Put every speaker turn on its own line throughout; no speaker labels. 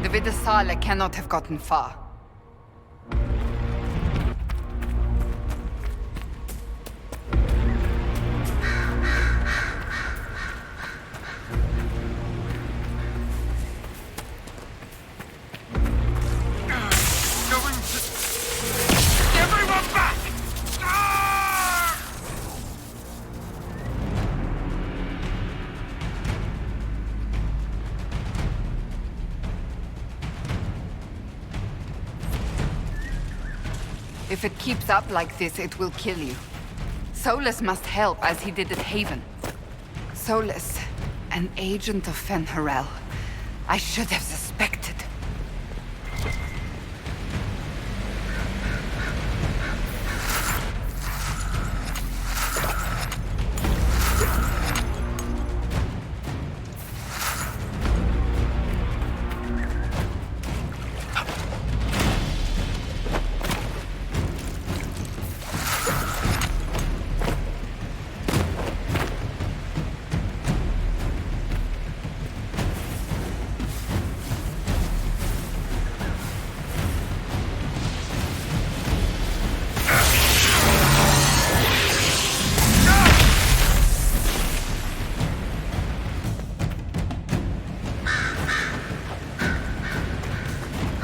The Vidasala cannot have gotten far.
Everyone back!
If it keeps up like this, it will kill you. Solus must help, as he did at Haven. Solus, an agent of Fen'Harel. I should have suspected.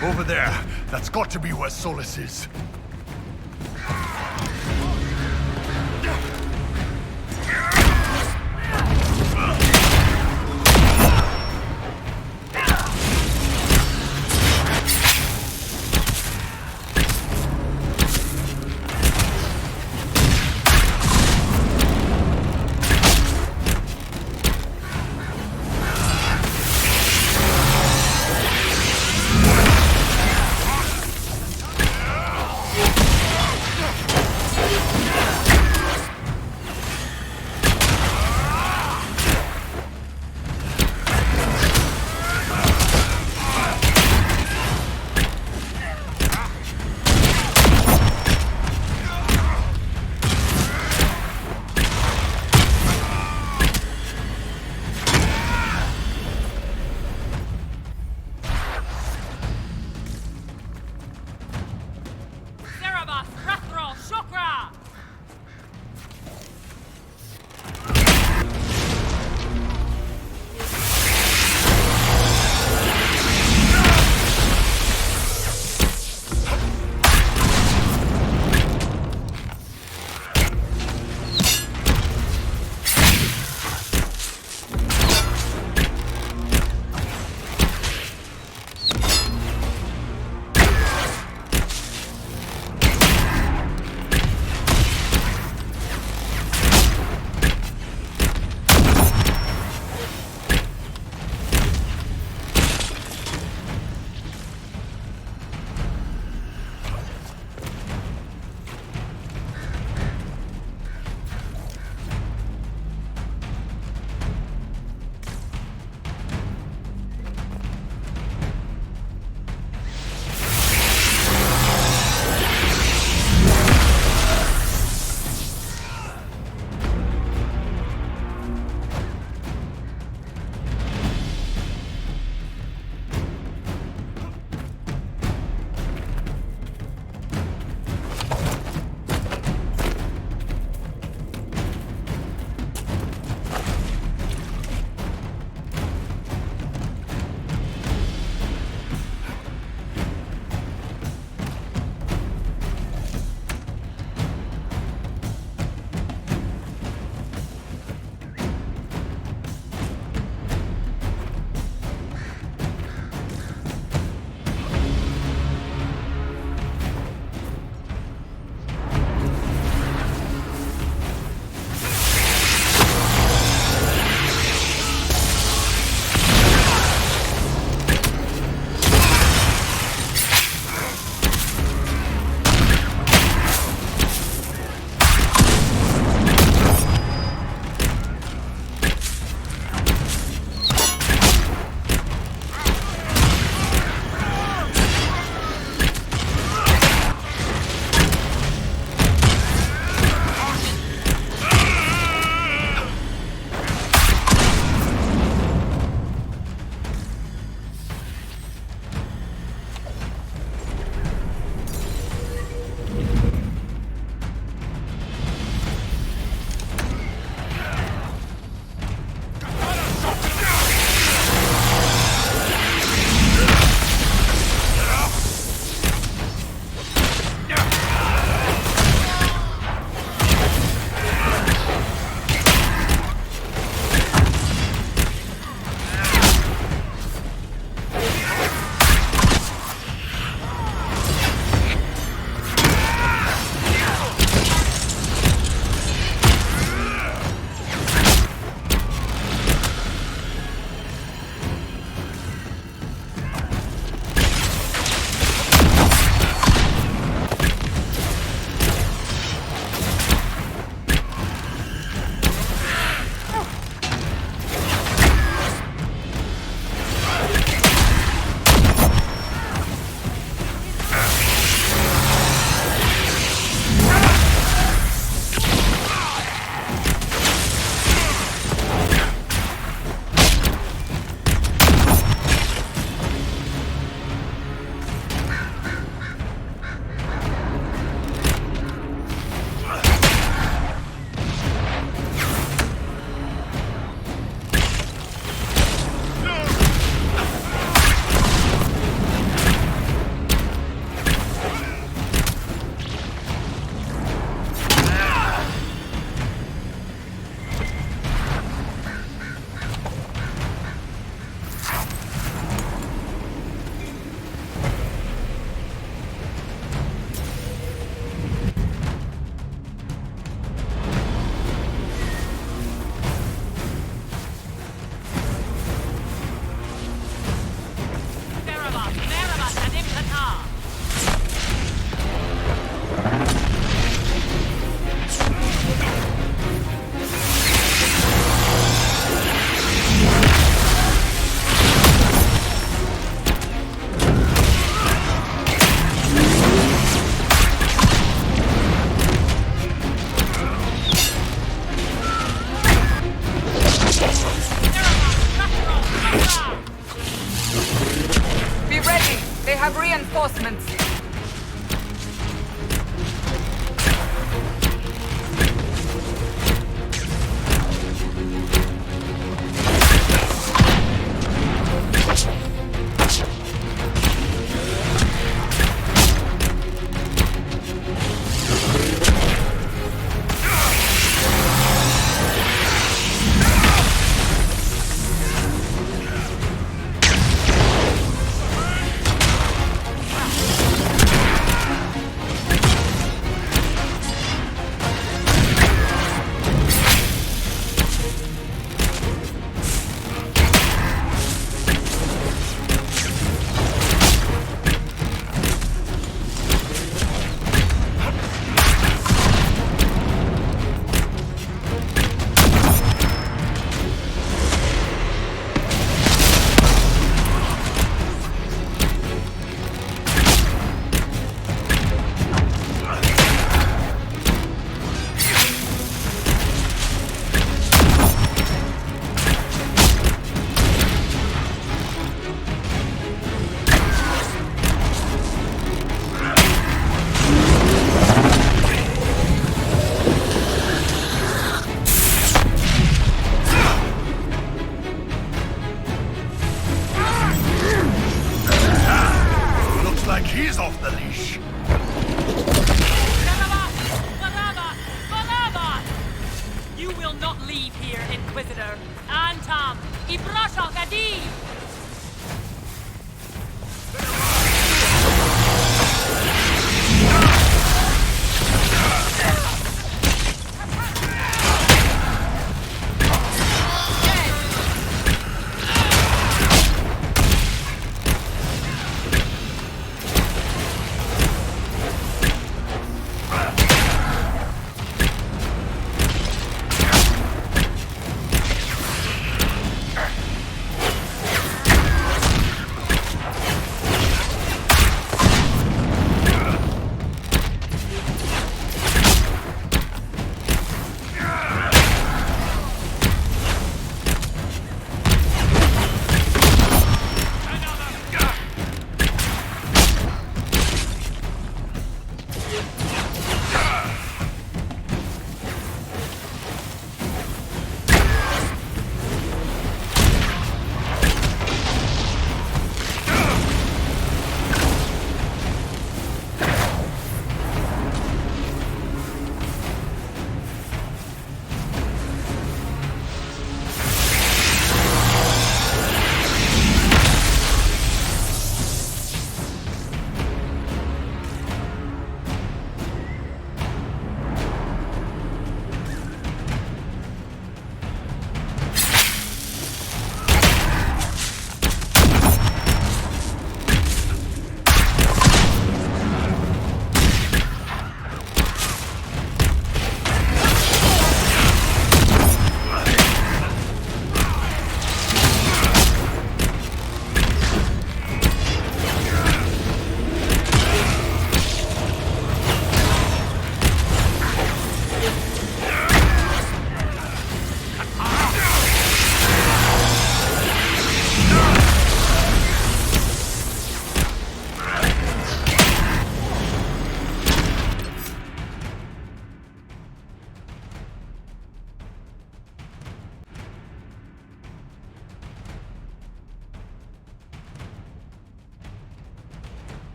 Over there. That's got to be where Solus is.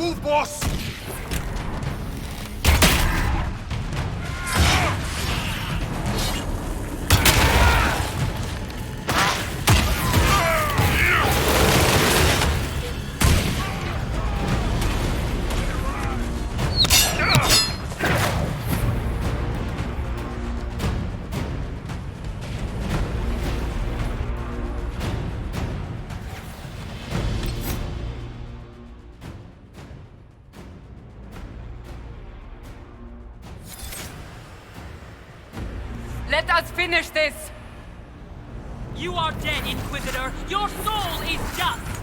move, boss!
Let us finish this!
You are dead, Inquisitor! Your soul is dust!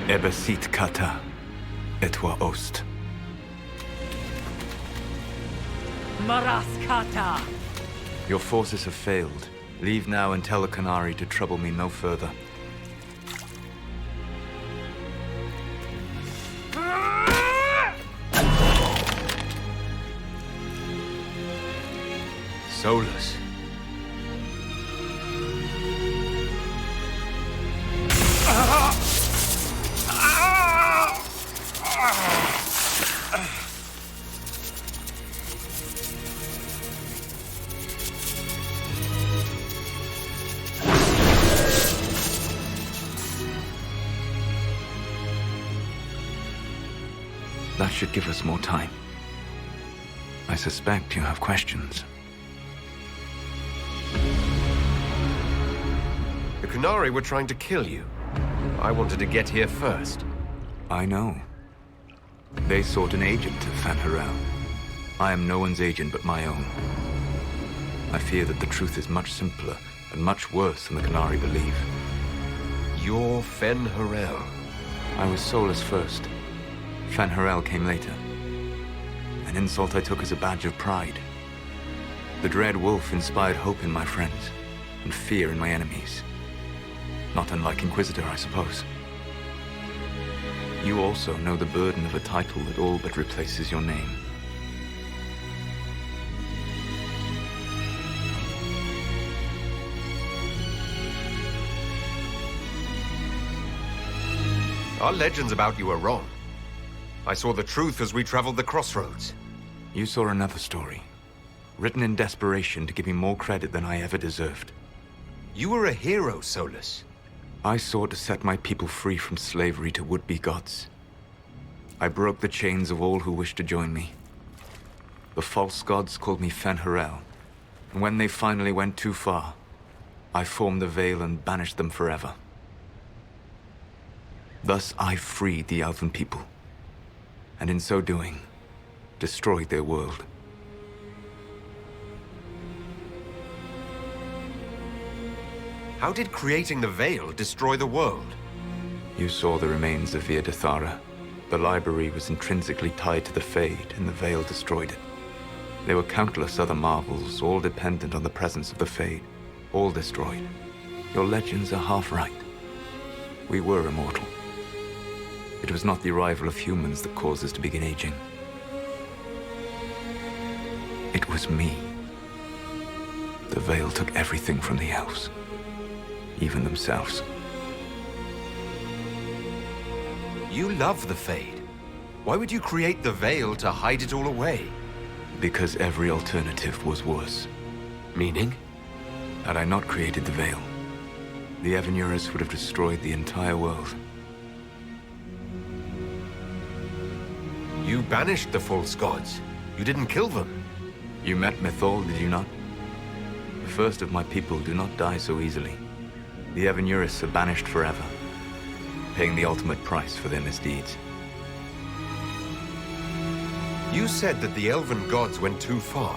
Ebesit kata, etwa ost.
Maraskata!
Your forces have failed. Leave now and tell the Canary to trouble me no further. Solus. That should give us more time. I suspect you have questions.
The Canary were trying to kill you. I wanted to get here first.
I know. They sought an agent of Fanharel. I am no one's agent but my own. I fear that the truth is much simpler and much worse than the Canary believe.
You're Fanharel.
I was Solus first. Fanharel came later. An insult I took as a badge of pride. The Dread Wolf inspired hope in my friends, and fear in my enemies. Not unlike Inquisitor, I suppose. You also know the burden of a title that all but replaces your name.
Our legends about you are wrong. I saw the truth as we traveled the crossroads.
You saw another story, written in desperation to give me more credit than I ever deserved.
You were a hero, Solus.
I sought to set my people free from slavery to would-be gods. I broke the chains of all who wished to join me. The false gods called me Fanharel, and when they finally went too far, I formed the Veil and banished them forever. Thus I freed the Elven people, and in so doing, destroyed their world.
How did creating the Veil destroy the world?
You saw the remains of Via Dethara. The library was intrinsically tied to the Fade, and the Veil destroyed it. There were countless other marvels, all dependent on the presence of the Fade, all destroyed. Your legends are half right. We were immortal. It was not the arrival of humans that caused us to begin aging. It was me. The Veil took everything from the elves, even themselves.
You love the Fade. Why would you create the Veil to hide it all away?
Because every alternative was worse.
Meaning?
Had I not created the Veil, the Evanurus would have destroyed the entire world.
You banished the false gods. You didn't kill them.
You met Mythal, did you not? The first of my people do not die so easily. The Evanurus are banished forever, paying the ultimate price for their misdeeds.
You said that the elven gods went too far.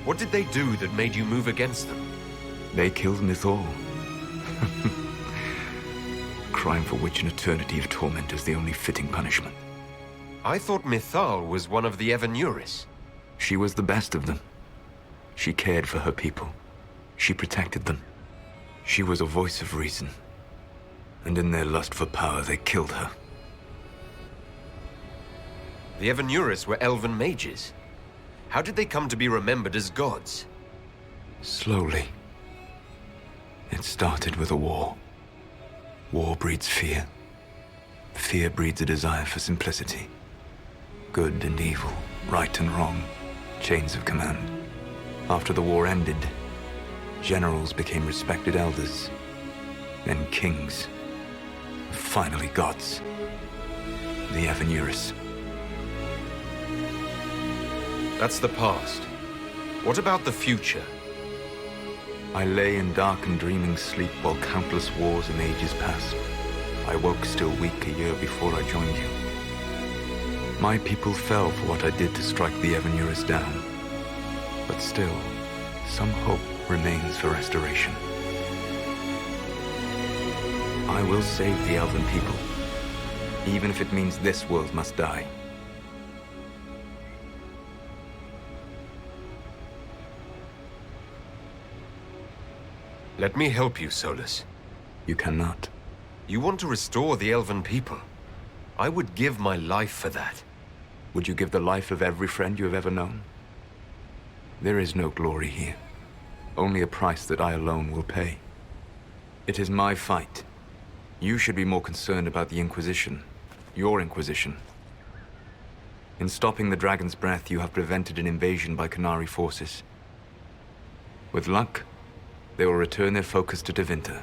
What did they do that made you move against them?
They killed Mythal. A crime for which an eternity of torment is the only fitting punishment.
I thought Mythal was one of the Evanurus.
She was the best of them. She cared for her people. She protected them. She was a voice of reason. And in their lust for power, they killed her.
The Evanurus were elven mages. How did they come to be remembered as gods?
Slowly. It started with a war. War breeds fear. Fear breeds a desire for simplicity. Good and evil, right and wrong, chains of command. After the war ended, generals became respected elders, then kings, finally gods. The Evanurus.
That's the past. What about the future?
I lay in dark and dreaming sleep while countless wars and ages passed. I woke still weak a year before I joined you. My people fell for what I did to strike the Evanurus down. But still, some hope remains for restoration. I will save the Elven people, even if it means this world must die.
Let me help you, Solus.
You cannot.
You want to restore the Elven people. I would give my life for that.
Would you give the life of every friend you have ever known? There is no glory here. Only a price that I alone will pay. It is my fight. You should be more concerned about the Inquisition. Your Inquisition. In stopping the Dragon's Breath, you have prevented an invasion by Qunari forces. With luck, they will return their focus to Tevinter.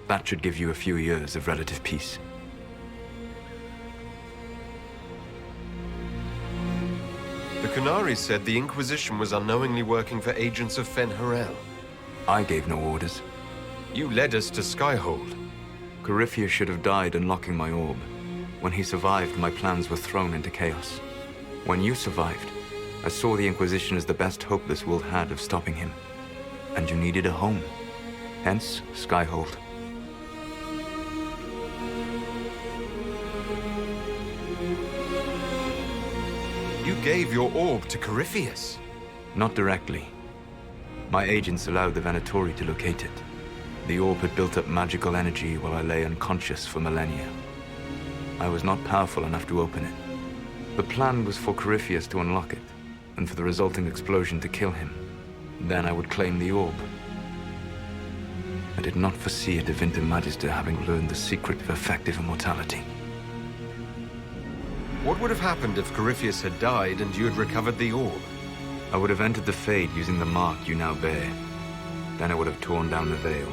That should give you a few years of relative peace.
The Qunari said the Inquisition was unknowingly working for agents of Fen'Harel.
I gave no orders.
You led us to Skyhold.
Corypheus should have died unlocking my orb. When he survived, my plans were thrown into chaos. When you survived, I saw the Inquisition as the best hope this world had of stopping him. And you needed a home. Hence, Skyhold.
You gave your orb to Corypheus.
Not directly. My agents allowed the Venatori to locate it. The orb had built up magical energy while I lay unconscious for millennia. I was not powerful enough to open it. The plan was for Corypheus to unlock it, and for the resulting explosion to kill him. Then I would claim the orb. I did not foresee a Tevinter Magister having learned the secret of effective immortality.
What would have happened if Corypheus had died and you had recovered the orb?
I would have entered the Fade using the mark you now bear. Then I would have torn down the veil.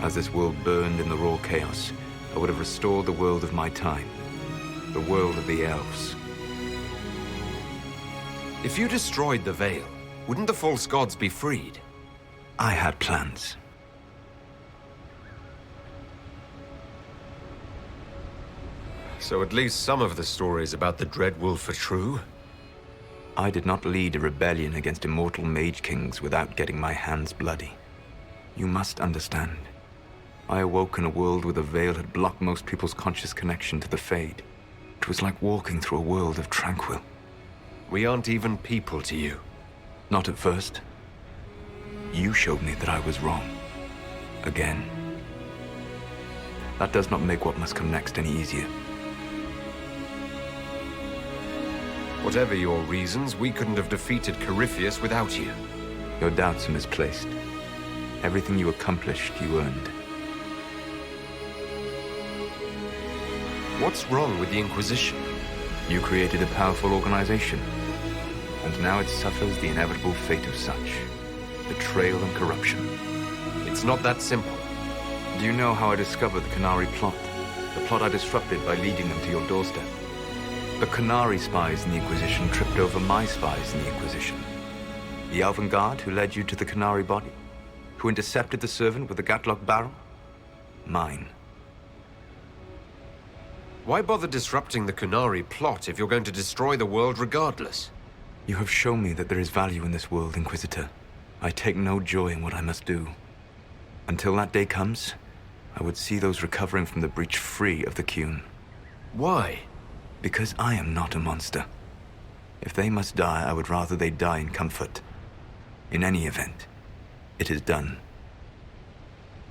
As this world burned in the raw chaos, I would have restored the world of my time. The world of the elves.
If you destroyed the veil, wouldn't the false gods be freed?
I had plans.
So at least some of the stories about the Dread Wolf are true?
I did not lead a rebellion against immortal Mage Kings without getting my hands bloody. You must understand. I awoke in a world where the veil had blocked most people's conscious connection to the Fade. It was like walking through a world of tranquil.
We aren't even people to you.
Not at first. You showed me that I was wrong. Again. That does not make what must come next any easier.
Whatever your reasons, we couldn't have defeated Corypheus without you.
Your doubts are misplaced. Everything you accomplished, you earned.
What's wrong with the Inquisition?
You created a powerful organization, and now it suffers the inevitable fate of such. Betrayal and corruption.
It's not that simple.
Do you know how I discovered the Qunari plot? The plot I disrupted by leading them to your doorstep. The Qunari spies in the Inquisition tripped over my spies in the Inquisition. The Elven Guard who led you to the Qunari body, who intercepted the servant with the Gatlock barrel. Mine.
Why bother disrupting the Qunari plot if you're going to destroy the world regardless?
You have shown me that there is value in this world, Inquisitor. I take no joy in what I must do. Until that day comes, I would see those recovering from the breach free of the Qun.
Why?
Because I am not a monster. If they must die, I would rather they die in comfort. In any event, it is done.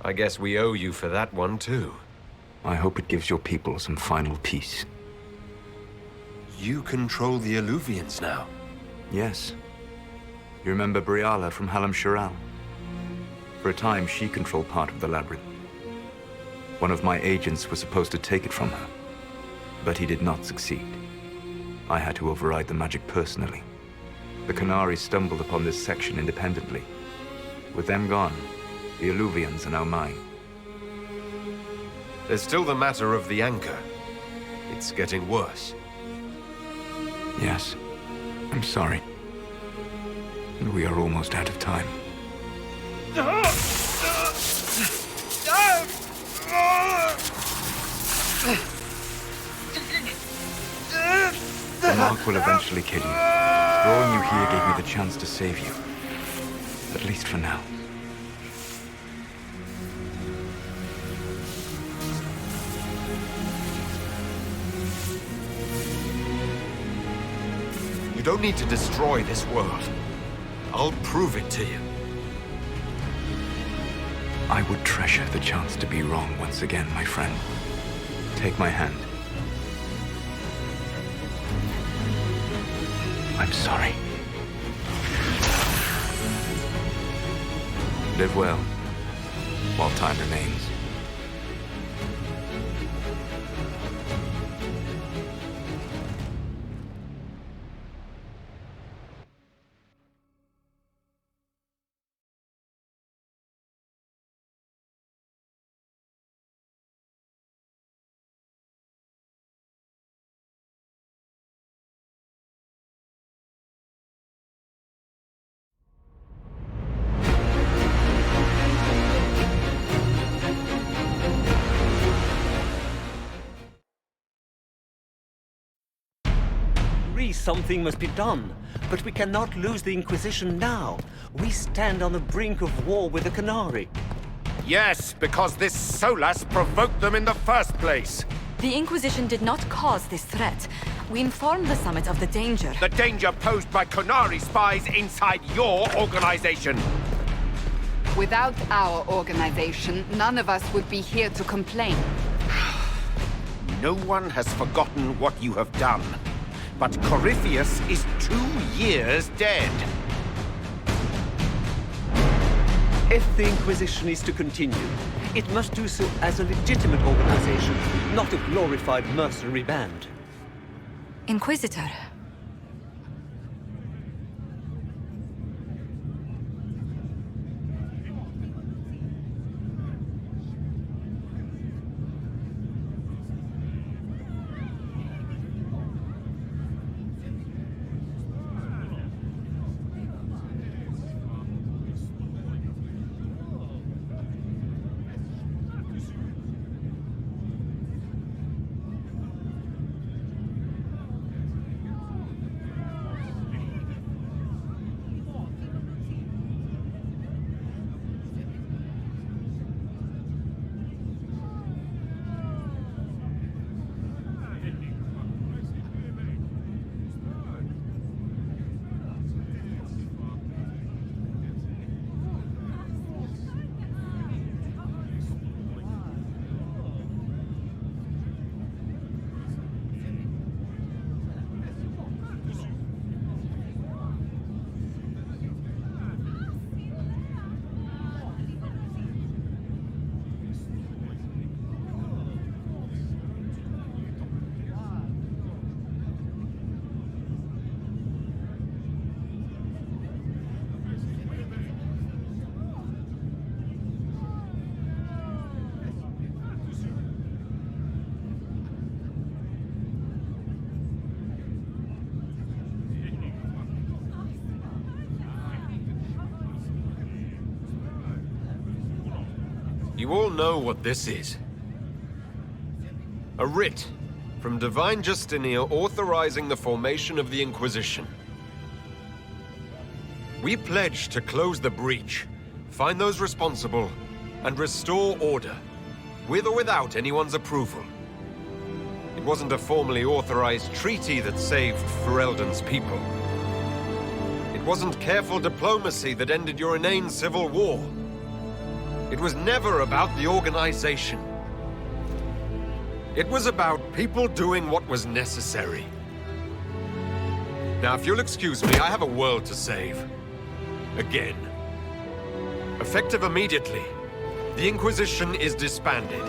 I guess we owe you for that one too.
I hope it gives your people some final peace.
You control the Alluvians now.
Yes. You remember Briala from Halam Shiral? For a time, she controlled part of the labyrinth. One of my agents was supposed to take it from her, but he did not succeed. I had to override the magic personally. The Qunari stumbled upon this section independently. With them gone, the Alluvians are now mine.
There's still the matter of the anchor. It's getting worse.
Yes, I'm sorry. And we are almost out of time. The mark will eventually kill you. Drawing you here gave me the chance to save you. At least for now.
You don't need to destroy this world. I'll prove it to you.
I would treasure the chance to be wrong once again, my friend. Take my hand. I'm sorry. Live well, while time remains.
Something must be done, but we cannot lose the Inquisition now. We stand on the brink of war with the Canary.
Yes, because this Solas provoked them in the first place.
The Inquisition did not cause this threat. We informed the Summit of the danger.
The danger posed by Canary spies inside your organization.
Without our organization, none of us would be here to complain.
No one has forgotten what you have done. But Corypheus is 2 years dead.
If the Inquisition is to continue, it must do so as a legitimate organization, not a glorified mercenary band.
Inquisitor.
You all know what this is. A writ from Divine Justinia authorizing the formation of the Inquisition. We pledge to close the breach, find those responsible, and restore order, with or without anyone's approval. It wasn't a formally authorized treaty that saved Ferelden's people. It wasn't careful diplomacy that ended your inane civil war. It was never about the organization. It was about people doing what was necessary. Now, if you'll excuse me, I have a world to save. Again. Effective immediately, the Inquisition is disbanded.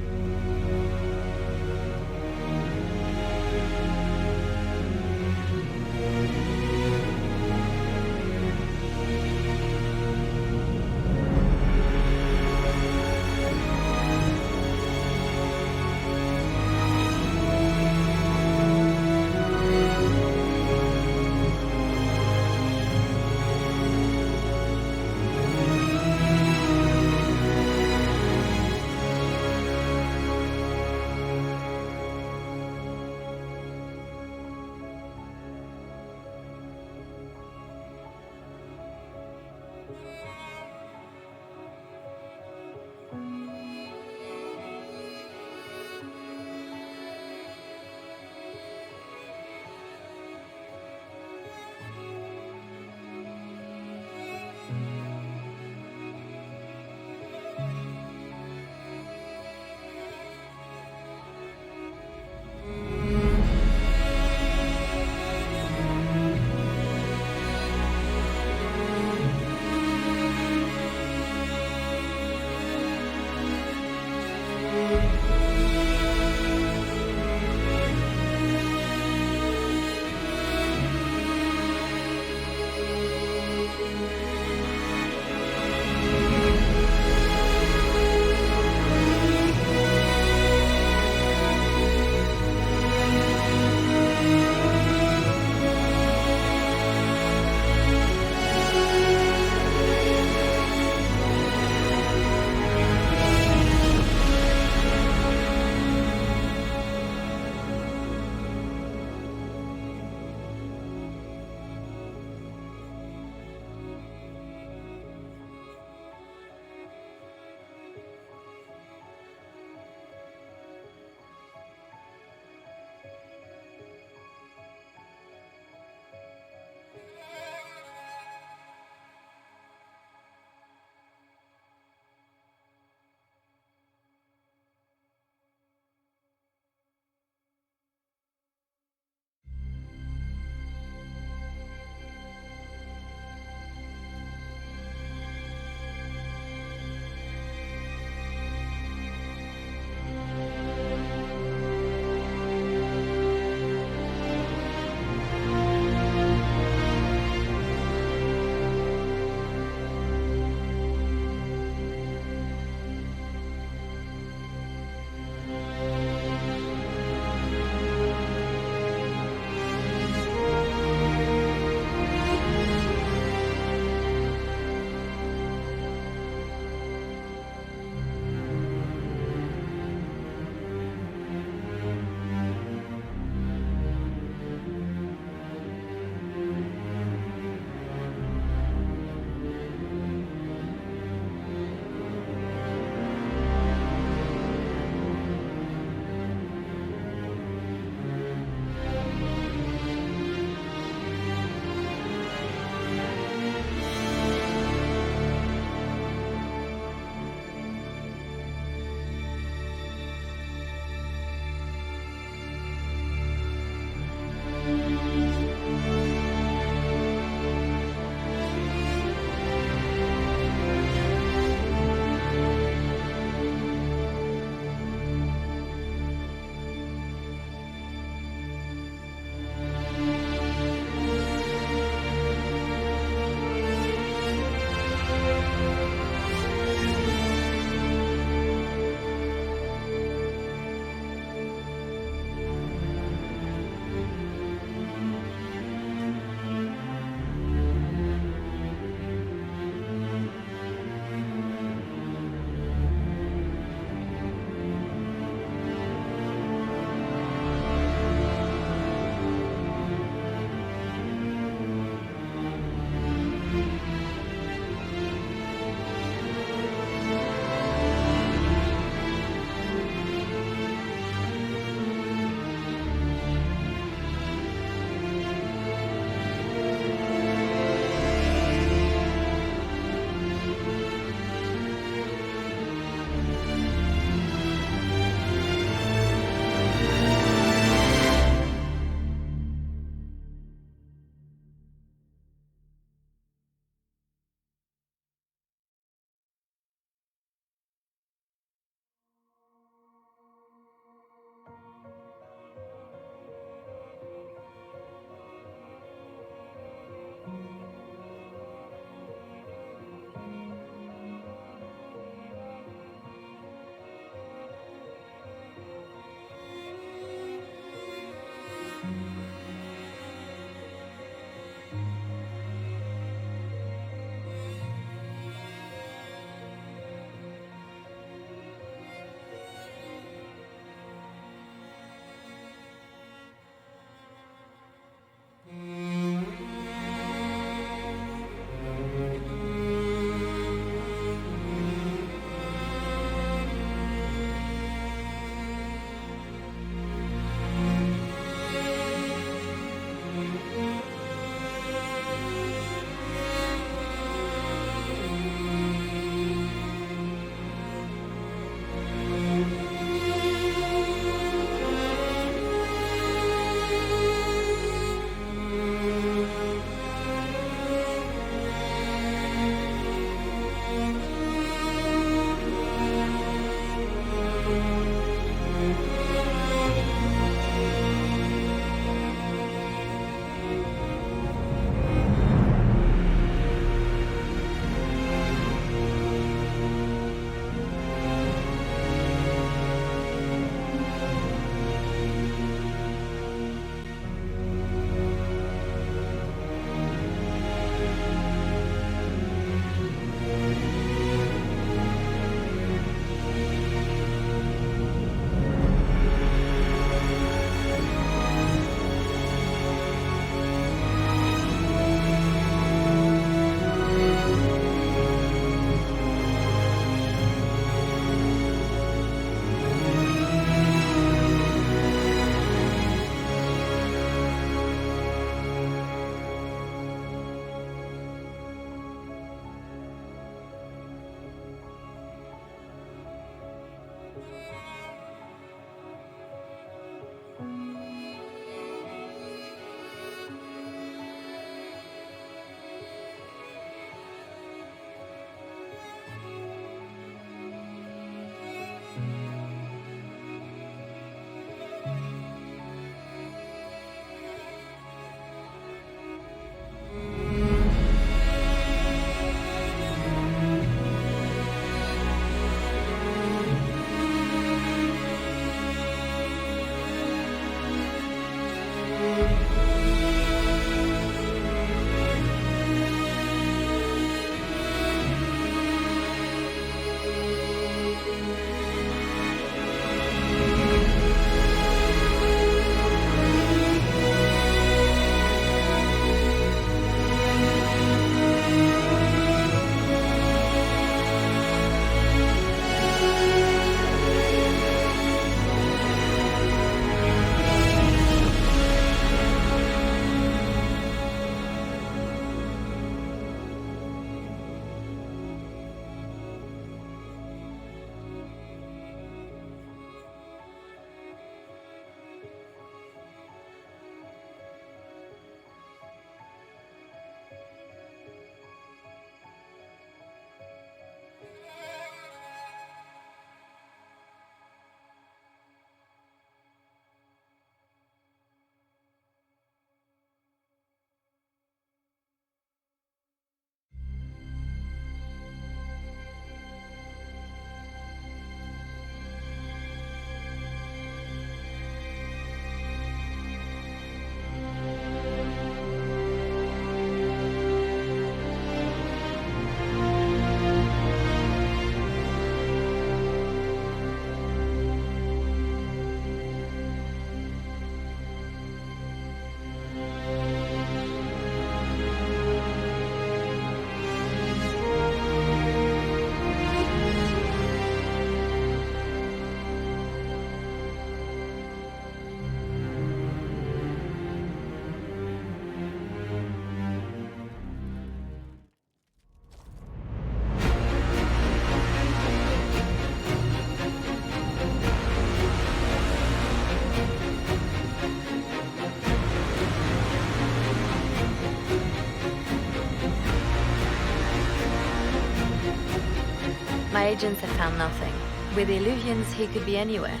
My agents have found nothing. With the Illuvians, he could be anywhere.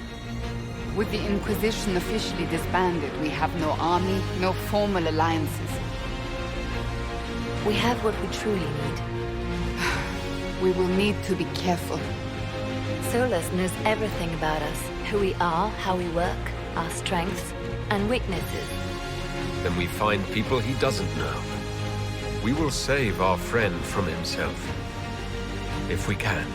With the Inquisition officially disbanded, we have no army, no formal alliances.
We have what we truly need.
We will need to be careful.
Solus knows everything about us. Who we are, how we work, our strengths and weaknesses.
Then we find people he doesn't know. We will save our friend from himself. If we can.